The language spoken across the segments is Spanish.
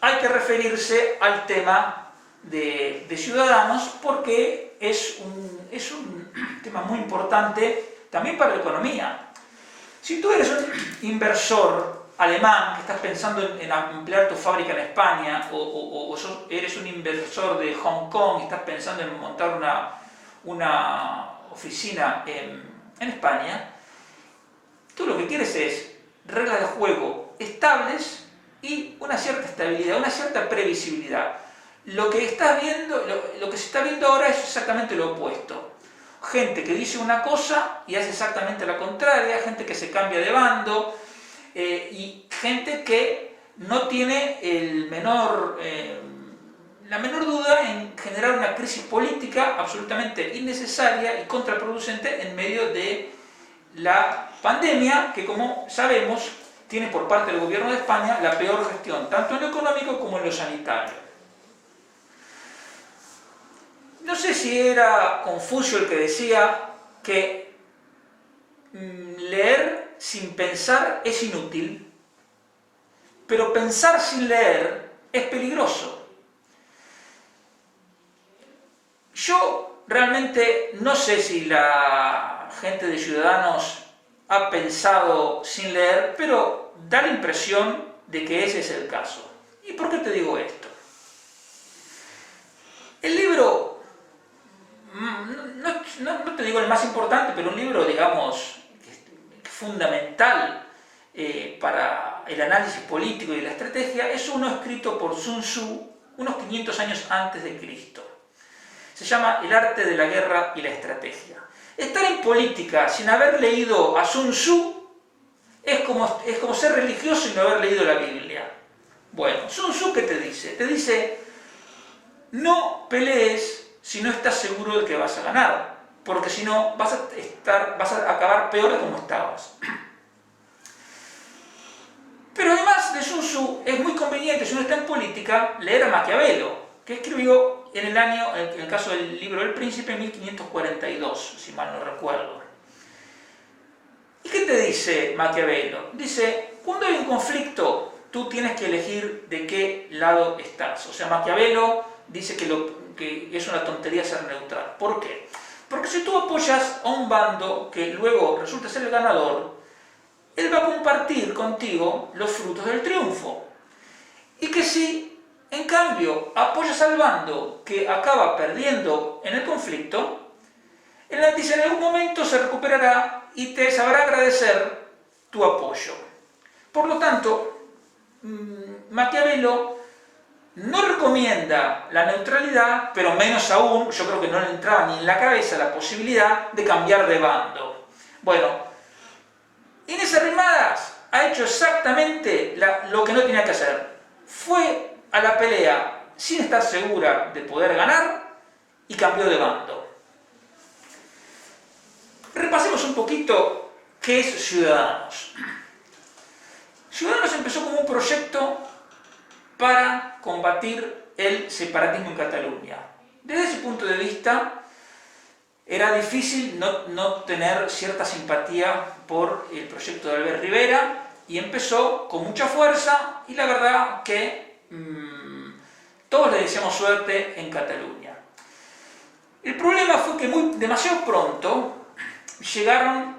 hay que referirse al tema de Ciudadanos porque es un tema muy importante también para la economía. Si tú eres un inversor alemán que estás pensando en ampliar tu fábrica en España o eres un inversor de Hong Kong y estás pensando en montar una oficina en España, tú lo que quieres es reglas de juego estables y una cierta estabilidad, una cierta previsibilidad. Lo que se está viendo ahora es exactamente lo opuesto. Gente que dice una cosa y hace exactamente la contraria, gente que se cambia de bando y gente que no tiene la menor duda en generar una crisis política absolutamente innecesaria y contraproducente en medio de la pandemia que, como sabemos, tiene por parte del gobierno de España la peor gestión, tanto en lo económico como en lo sanitario. No sé si era Confucio el que decía que leer sin pensar es inútil, pero pensar sin leer es peligroso. Yo realmente no sé si la gente de Ciudadanos ha pensado sin leer, pero da la impresión de que ese es el caso. ¿Y por qué te digo esto? El libro, no te digo el más importante, pero un libro, digamos, fundamental para el análisis político y la estrategia, es uno escrito por Sun Tzu unos 500 años antes de Cristo. Se llama El arte de la guerra y la estrategia. Estar en política sin haber leído a Sun Tzu es como ser religioso y no haber leído la Biblia. Bueno, Sun Tzu, ¿qué te dice? Te dice, no pelees si no estás seguro de que vas a ganar, porque si no vas a acabar peor de como estabas. Pero además de Sun Tzu, es muy conveniente, si uno está en política, leer a Maquiavelo, que escribió en el caso del libro El Príncipe, en 1542, si mal no recuerdo. ¿Y qué te dice Maquiavelo? Dice, cuando hay un conflicto, tú tienes que elegir de qué lado estás. O sea, Maquiavelo dice que es una tontería ser neutral. ¿Por qué? Porque si tú apoyas a un bando que luego resulta ser el ganador, él va a compartir contigo los frutos del triunfo. Y que si, en cambio, apoyas al bando que acaba perdiendo en el conflicto, él dice en algún momento se recuperará y te sabrá agradecer tu apoyo. Por lo tanto, Maquiavelo no recomienda la neutralidad, pero menos aún, yo creo que no le entraba ni en la cabeza la posibilidad de cambiar de bando. Bueno, Inés Arrimadas ha hecho exactamente lo que no tenía que hacer. Fue a la pelea sin estar segura de poder ganar y cambió de bando. Repasemos un poquito qué es Ciudadanos. Ciudadanos empezó como un proyecto para combatir el separatismo en Cataluña. Desde ese punto de vista, era difícil no tener cierta simpatía por el proyecto de Albert Rivera y empezó con mucha fuerza y la verdad que todos le deseamos suerte en Cataluña. El problema fue que demasiado pronto llegaron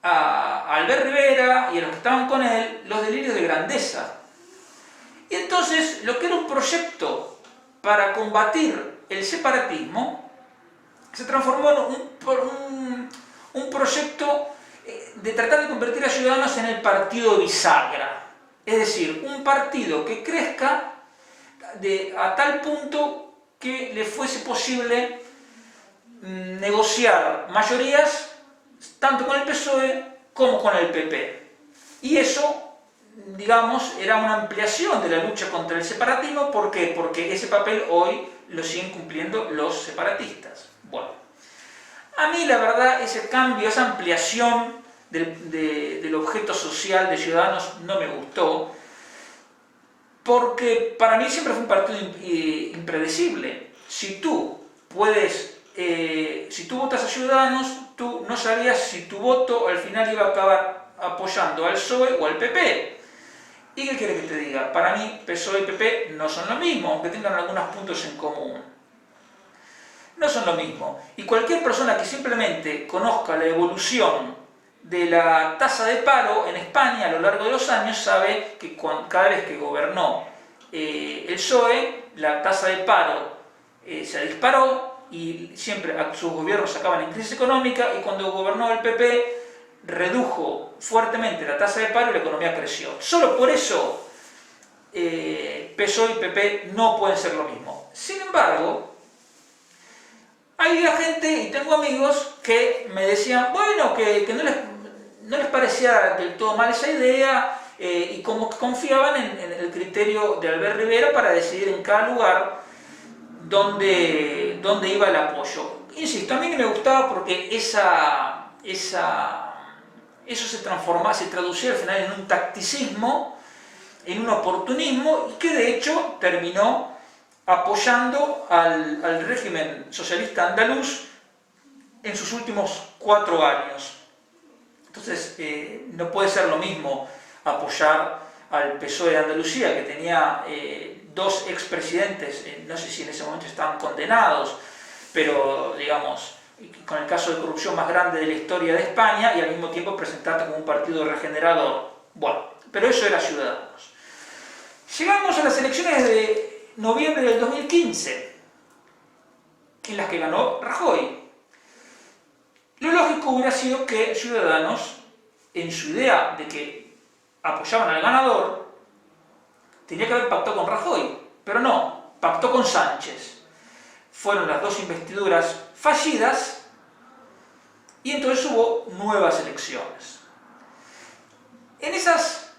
a Albert Rivera y a los que estaban con él los delirios de grandeza. Y entonces lo que era un proyecto para combatir el separatismo se transformó en un proyecto de tratar de convertir a Ciudadanos en el partido bisagra. Es decir, un partido que crezca a tal punto que le fuese posible negociar mayorías tanto con el PSOE como con el PP. Y eso, digamos, era una ampliación de la lucha contra el separatismo. ¿Por qué? Porque ese papel hoy lo siguen cumpliendo los separatistas. Bueno, a mí la verdad ese cambio, esa ampliación del objeto social de Ciudadanos no me gustó, porque para mí siempre fue un partido impredecible. Si tú votas a Ciudadanos, tú no sabías si tu voto al final iba a acabar apoyando al PSOE o al PP. ¿Y qué quiere que te diga? Para mí, PSOE y PP no son lo mismo, aunque tengan algunos puntos en común. No son lo mismo. Y cualquier persona que simplemente conozca la evolución de la tasa de paro en España a lo largo de los años sabe que cada vez que gobernó el PSOE, la tasa de paro se disparó y siempre sus gobiernos acaban en crisis económica, y cuando gobernó el PP redujo fuertemente la tasa de paro y la economía creció. Solo por eso PSOE y PP no pueden ser lo mismo. Sin embargo, hay gente, y tengo amigos, que me decían, bueno, que no les parecía del todo mal esa idea, y como que confiaban en el criterio de Albert Rivera para decidir en cada lugar dónde iba el apoyo. Insisto, a mí me gustaba porque eso se traducía al final en un tacticismo, en un oportunismo, y que de hecho terminó apoyando al régimen socialista andaluz en sus últimos 4 años. Entonces, no puede ser lo mismo apoyar al PSOE de Andalucía, que tenía 2 expresidentes, no sé si en ese momento estaban condenados, pero digamos, con el caso de corrupción más grande de la historia de España, y al mismo tiempo presentarte como un partido regenerador. Bueno, pero eso era Ciudadanos. Llegamos a las elecciones de noviembre del 2015, en las que ganó Rajoy. Lo lógico hubiera sido que Ciudadanos, en su idea de que apoyaban al ganador, tenía que haber pactado con Rajoy, pero no, pactó con Sánchez. Fueron las 2 investiduras fallidas y entonces hubo nuevas elecciones. En esas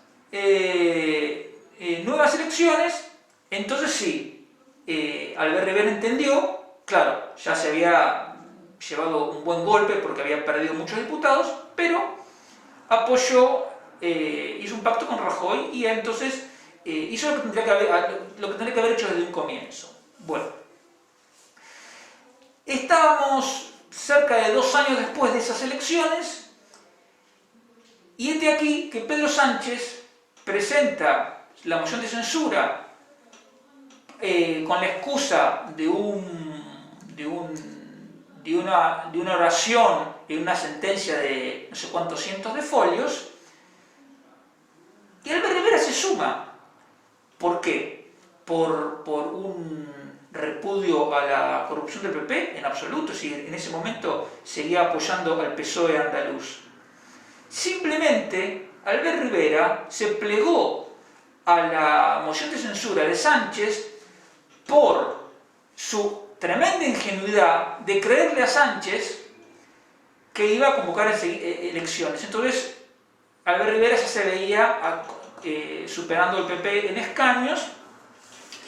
nuevas elecciones, entonces sí, Albert Rivera entendió, claro, ya se había llevado un buen golpe porque había perdido muchos diputados, pero apoyó, hizo un pacto con Rajoy, y entonces hizo lo que tendría que haber hecho desde un comienzo. Bueno, estábamos cerca de 2 años después de esas elecciones, y de aquí que Pedro Sánchez presenta la moción de censura con la excusa de una oración y una sentencia de no sé cuántos cientos de folios, y Albert Rivera se suma. ¿Por qué? ¿Por un repudio a la corrupción del PP? En absoluto, si en ese momento seguía apoyando al PSOE andaluz. Simplemente Albert Rivera se plegó a la moción de censura de Sánchez por su tremenda ingenuidad de creerle a Sánchez que iba a convocar elecciones. Entonces, Albert Rivera ya se veía superando al PP en escaños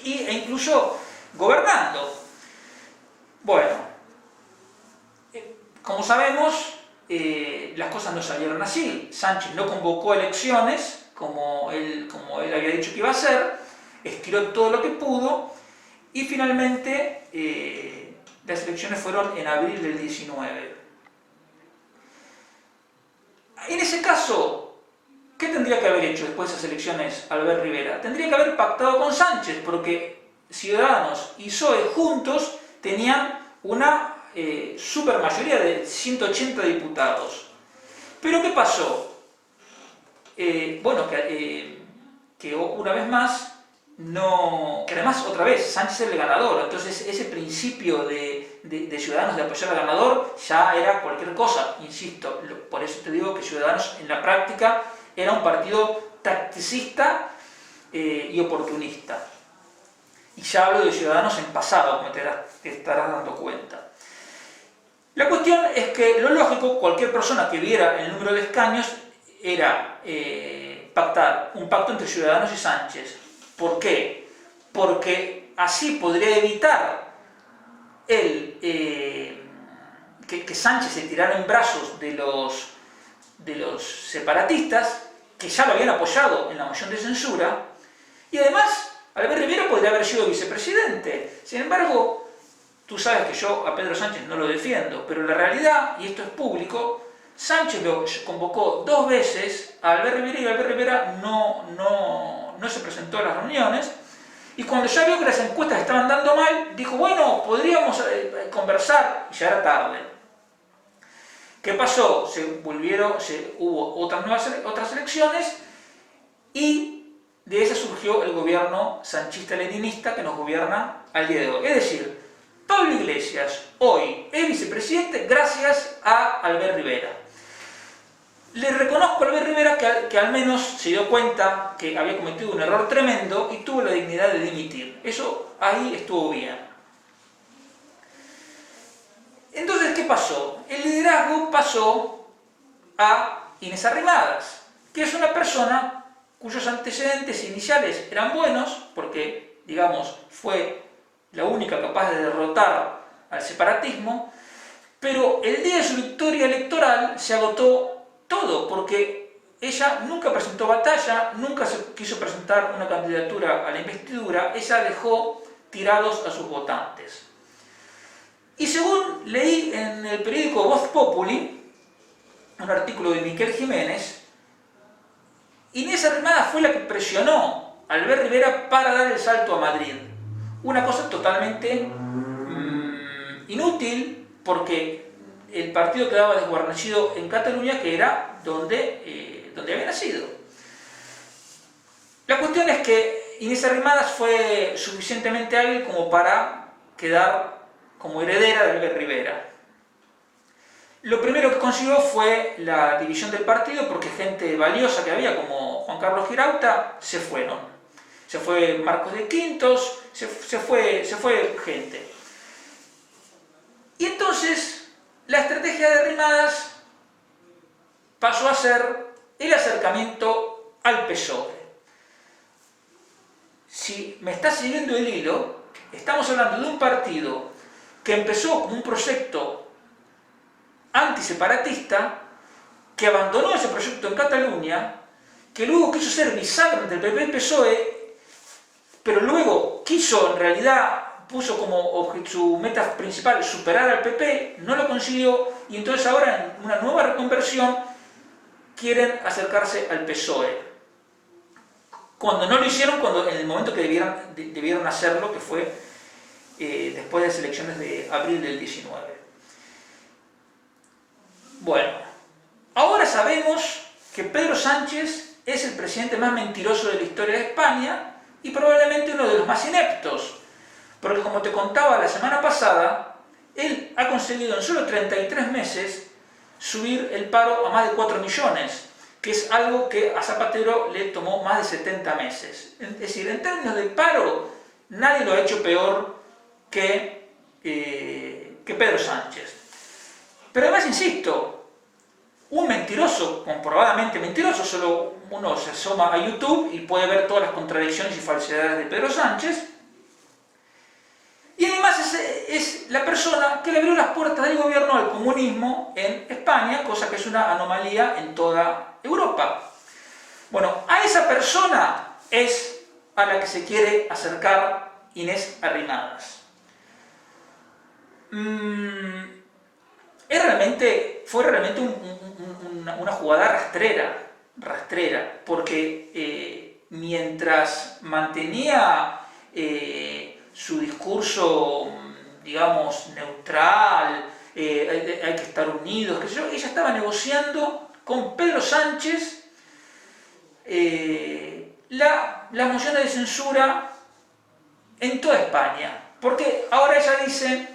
e incluso gobernando. Bueno, como sabemos, las cosas no salieron así. Sánchez no convocó elecciones como él había dicho que iba a hacer, estiró todo lo que pudo, y finalmente las elecciones fueron en abril del 19. En ese caso, ¿qué tendría que haber hecho después de esas elecciones Albert Rivera? Tendría que haber pactado con Sánchez, porque Ciudadanos y PSOE juntos tenían una supermayoría de 180 diputados. ¿Pero qué pasó? Bueno, que una vez más, que además otra vez Sánchez es el ganador, entonces ese principio de Ciudadanos de apoyar al ganador ya era cualquier cosa, insisto. Por eso te digo que Ciudadanos en la práctica era un partido tacticista y oportunista. Y ya hablo de Ciudadanos en pasado, como te estarás dando cuenta. La cuestión es que lo lógico, cualquier persona que viera el número de escaños, era pactar un pacto entre Ciudadanos y Sánchez. ¿Por qué? Porque así podría evitar que Sánchez se tirara en brazos de los separatistas, que ya lo habían apoyado en la moción de censura, y además Albert Rivera podría haber sido vicepresidente. Sin embargo, tú sabes que yo a Pedro Sánchez no lo defiendo, pero la realidad, y esto es público, Sánchez lo convocó 2 veces a Albert Rivera y Albert Rivera no se presentó a las reuniones. Y cuando ya vio que las encuestas estaban dando mal, dijo, bueno, podríamos conversar, y ya era tarde. ¿Qué pasó? Hubo otras elecciones, y de esa surgió el gobierno sanchista-leninista que nos gobierna al día de hoy. Es decir, Pablo Iglesias hoy es vicepresidente gracias a Albert Rivera. Le reconozco a Albert Rivera que al menos se dio cuenta que había cometido un error tremendo y tuvo la dignidad de dimitir. Eso ahí estuvo bien. Entonces, ¿qué pasó? El liderazgo pasó a Inés Arrimadas, que es una persona cuyos antecedentes iniciales eran buenos, porque, digamos, fue la única capaz de derrotar al separatismo, pero el día de su victoria electoral se agotó todo, porque ella nunca presentó batalla, nunca se quiso presentar una candidatura a la investidura, ella dejó tirados a sus votantes. Y según leí en el periódico Voz Populi, un artículo de Miquel Jiménez, Inés Arrimadas fue la que presionó a Albert Rivera para dar el salto a Madrid. Una cosa totalmente inútil, porque el partido quedaba desguarnecido en Cataluña, que era donde había nacido. La cuestión es que Inés Arrimadas fue suficientemente hábil como para quedar como heredera de Albert Rivera. Lo primero que consiguió fue la división del partido, porque gente valiosa que había, como Juan Carlos Girauta, se fueron. Se fue Marcos de Quintos, se fue gente. Y entonces la estrategia de Arrimadas pasó a ser el acercamiento al PSOE. Si me está siguiendo el hilo, estamos hablando de un partido que empezó como un proyecto antiseparatista, que abandonó ese proyecto en Cataluña, que luego quiso ser bisagra entre el PP y el PSOE, pero luego quiso, en realidad, puso como su meta principal superar al PP, no lo consiguió, y entonces ahora en una nueva reconversión quieren acercarse al PSOE. Cuando no lo hicieron, en el momento que debieron hacerlo, que fue después de las elecciones de abril del 19. Bueno, ahora sabemos que Pedro Sánchez es el presidente más mentiroso de la historia de España y probablemente uno de los más ineptos, porque como te contaba la semana pasada, él ha conseguido en solo 33 meses subir el paro a más de 4 millones, que es algo que a Zapatero le tomó más de 70 meses. Es decir, en términos de paro, nadie lo ha hecho peor que Pedro Sánchez. Pero además, insisto, un mentiroso, comprobadamente mentiroso, solo uno se asoma a YouTube y puede ver todas las contradicciones y falsedades de Pedro Sánchez. Y además es la persona que le abrió las puertas del gobierno al comunismo en España, cosa que es una anomalía en toda Europa. Bueno, a esa persona es a la que se quiere acercar Inés Arrimadas. Fue realmente una jugada rastrera, porque mientras mantenía su discurso, digamos, neutral, hay que estar unidos, qué sé yo, ella estaba negociando con Pedro Sánchez las mociones de censura en toda España, porque ahora ella dice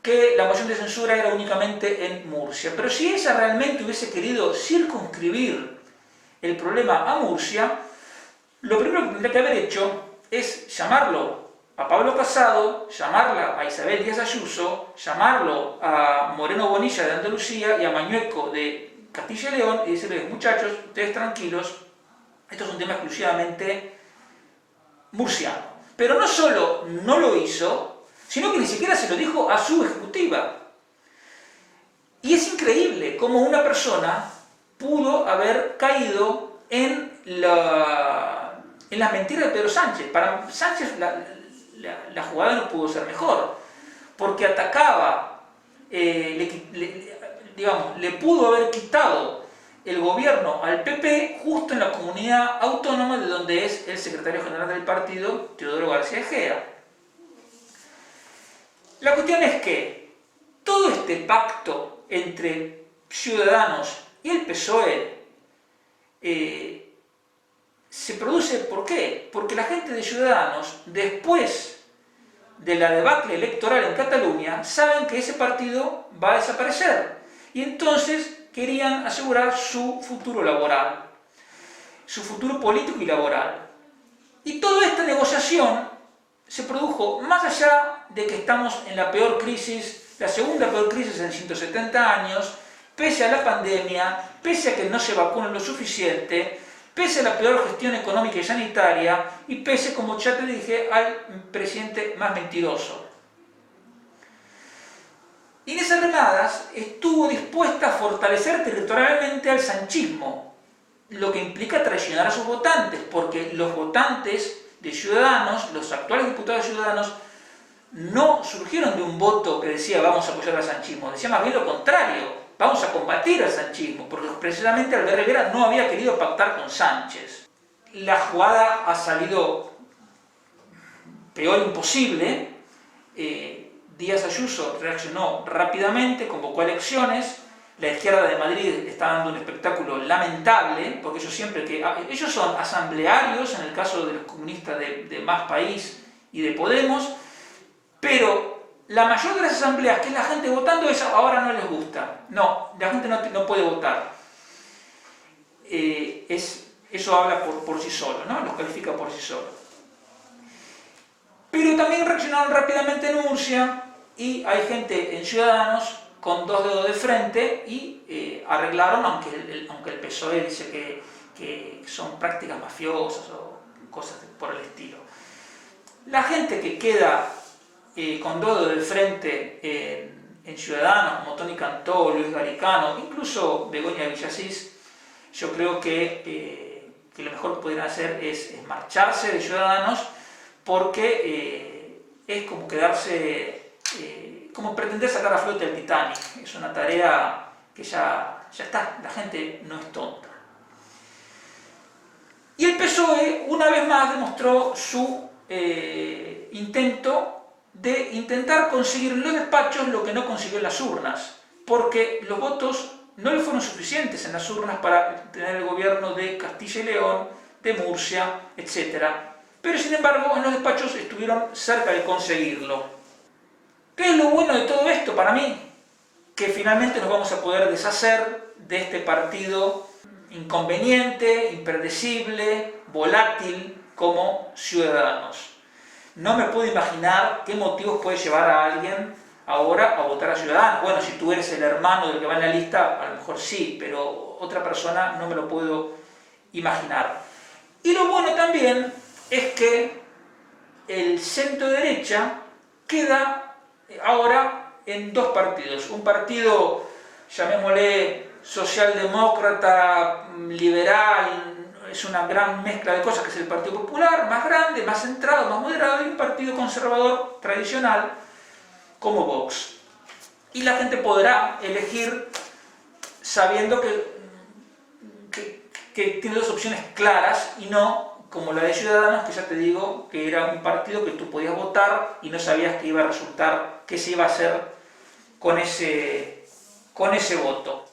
que la moción de censura era únicamente en Murcia, pero si ella realmente hubiese querido circunscribir el problema a Murcia, lo primero que tendría que haber hecho es llamarlo a Pablo Casado, llamarla a Isabel Díaz Ayuso, llamarlo a Moreno Bonilla de Andalucía y a Mañueco de Castilla y León y decirles, muchachos, ustedes tranquilos, esto es un tema exclusivamente murciano. Pero no solo no lo hizo, sino que ni siquiera se lo dijo a su ejecutiva. Y es increíble cómo una persona pudo haber caído en las mentiras de Pedro Sánchez. Para Sánchez la jugada no pudo ser mejor, porque atacaba, le digamos, le pudo haber quitado el gobierno al PP justo en la comunidad autónoma de donde es el secretario general del partido, Teodoro García Egea. La cuestión es que todo este pacto entre Ciudadanos y el PSOE se produce, ¿por qué? Porque la gente de Ciudadanos, después de la debacle electoral en Cataluña, saben que ese partido va a desaparecer. Y entonces querían asegurar su futuro laboral, su futuro político y laboral. Y toda esta negociación se produjo más allá de que estamos en la peor crisis, la segunda peor crisis en 170 años, pese a la pandemia, pese a que no se vacunen lo suficiente, pese a la peor gestión económica y sanitaria, y pese, como ya te dije, al presidente más mentiroso. Inés Arrimadas estuvo dispuesta a fortalecer territorialmente al sanchismo, lo que implica traicionar a sus votantes, porque los votantes de Ciudadanos, los actuales diputados de Ciudadanos, no surgieron de un voto que decía vamos a apoyar al sanchismo, decía más bien lo contrario, vamos a combatir al sanchismo, porque precisamente Albert Rivera no había querido pactar con Sánchez. La jugada ha salido peor imposible. Díaz Ayuso reaccionó rápidamente, convocó elecciones. La izquierda de Madrid está dando un espectáculo lamentable, porque ellos son asamblearios, en el caso de los comunistas de Más País y de Podemos, pero la mayor de las asambleas, que es la gente votando, ahora no les gusta. No, la gente no puede votar. Eso habla por sí solo, ¿no? Los califica por sí solo. Pero también reaccionaron rápidamente en Murcia, y hay gente en Ciudadanos con dos dedos de frente y arreglaron, aunque el PSOE dice que son prácticas mafiosas o cosas por el estilo. La gente que queda con dos dedos de frente en Ciudadanos, como Toni Cantó, Luis Garicano, incluso Begoña Villasís, yo creo que lo mejor que podrían hacer es marcharse de Ciudadanos, porque es como quedarse, como pretender sacar a flote el Titanic. Es una tarea que ya está, la gente no es tonta. Y el PSOE una vez más demostró su intento de intentar conseguir en los despachos lo que no consiguió en las urnas, porque los votos no le fueron suficientes en las urnas para tener el gobierno de Castilla y León, de Murcia, etc. Pero sin embargo en los despachos estuvieron cerca de conseguirlo. ¿Qué es lo bueno de todo esto para mí? Que finalmente nos vamos a poder deshacer de este partido inconveniente, impredecible, volátil como Ciudadanos. No me puedo imaginar qué motivos puede llevar a alguien ahora a votar a Ciudadanos. Bueno, si tú eres el hermano del que va en la lista, a lo mejor sí, pero otra persona no me lo puedo imaginar. Y lo bueno también es que el centro-derecha queda ahora en dos partidos. Un partido, llamémosle socialdemócrata, liberal, es una gran mezcla de cosas, que es el Partido Popular, más grande, más centrado, más moderado, y un partido conservador tradicional como Vox. Y la gente podrá elegir sabiendo que tiene dos opciones claras, y no como la de Ciudadanos, que ya te digo que era un partido que tú podías votar y no sabías qué iba a resultar, qué se iba a hacer con ese voto.